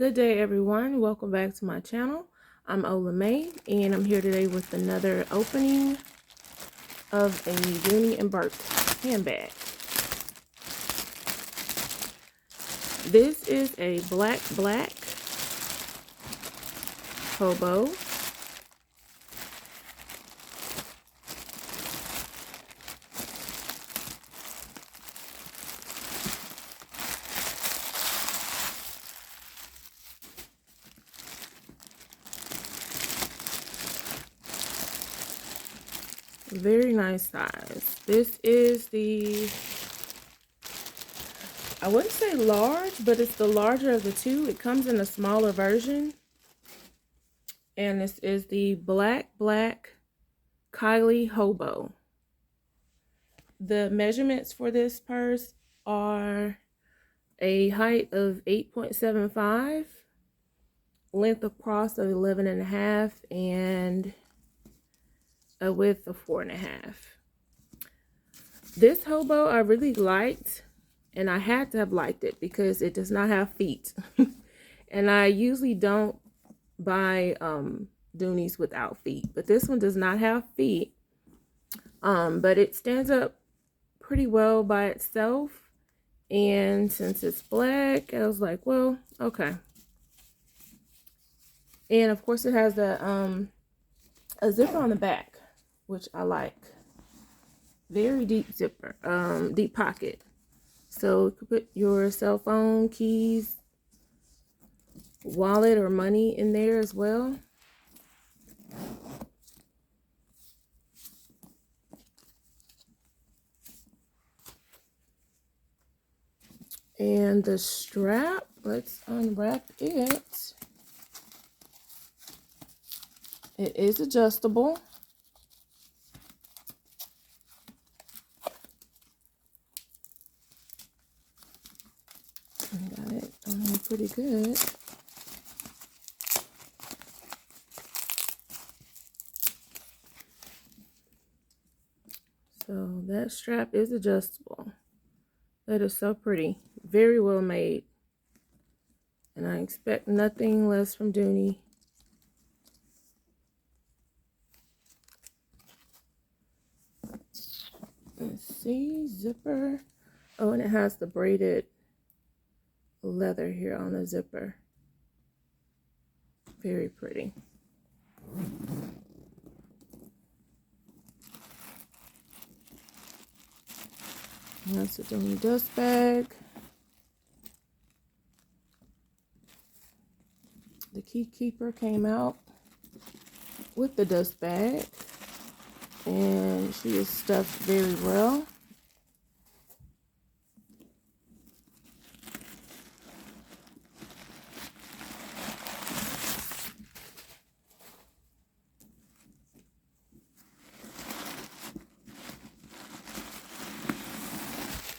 Good day, everyone. Welcome back to my channel. I'm Ola May, and I'm here today with another opening of a Dooney and Bourke handbag. This is a black Hobo. Very nice size. This is the, I wouldn't say large, but it's the larger of the two. It comes in a smaller version. And this is the black Kiley Hobo. The measurements for this purse are a height of 8.75, length across of 11.5, and a width of 4.5. This Hobo I really liked, and I had to have liked it because it does not have feet. And I usually don't buy Dooneys without feet, but this one does not have feet. But it stands up pretty well by itself, and since it's black, I was like, well, okay. And of course it has a zipper on the back, which I like. Very deep zipper, deep pocket. So you could put your cell phone, keys, wallet, or money in there as well. And the strap, let's unwrap it. It is adjustable. I got it on pretty good. So that strap is adjustable. That is so pretty. Very well made. And I expect nothing less from Dooney. Let's see, zipper. Oh, and it has the braided leather here on the zipper. Very pretty. That's a Dooney dust bag. The key keeper came out with the dust bag, and she is stuffed very well.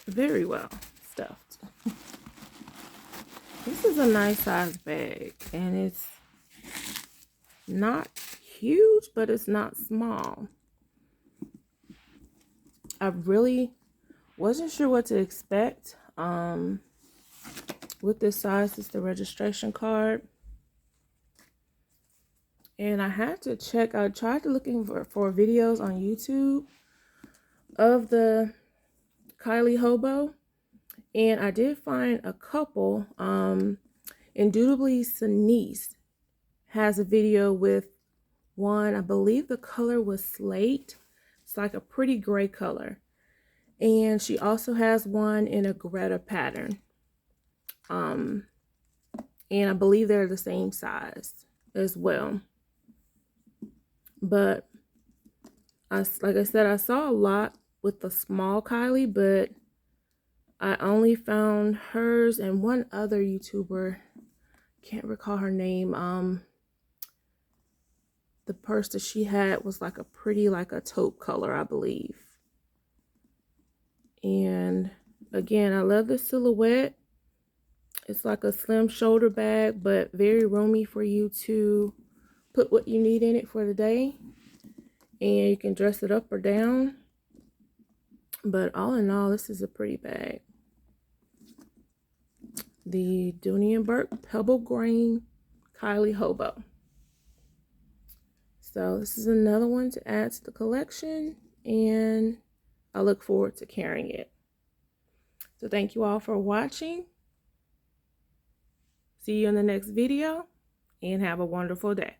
Very well stuffed. This is a nice size bag, and it's not huge, but it's not small. I really wasn't sure what to expect with this size. It's the registration card, and I had to check. I tried looking for videos on YouTube of the Kiley Hobo, and I did find a couple. Indubitably Sanice has a video with one. I believe the color was slate. It's like a pretty gray color, and she also has one in a Greta pattern. And I believe they're the same size as well. But like I said, I saw a lot with the small Kiley, but I only found hers and one other YouTuber, can't recall her name. The purse that she had was like a pretty, like a taupe color, I believe. And again, I love the silhouette. It's like a slim shoulder bag, but very roomy for you to put what you need in it for the day. And you can dress it up or down. But all in all, this is a pretty bag. the Dooney and Bourke Pebble Grain Kiley Hobo. So this is another one to add to the collection, and I look forward to carrying it. So thank you all for watching. See you in the next video, and have a wonderful day.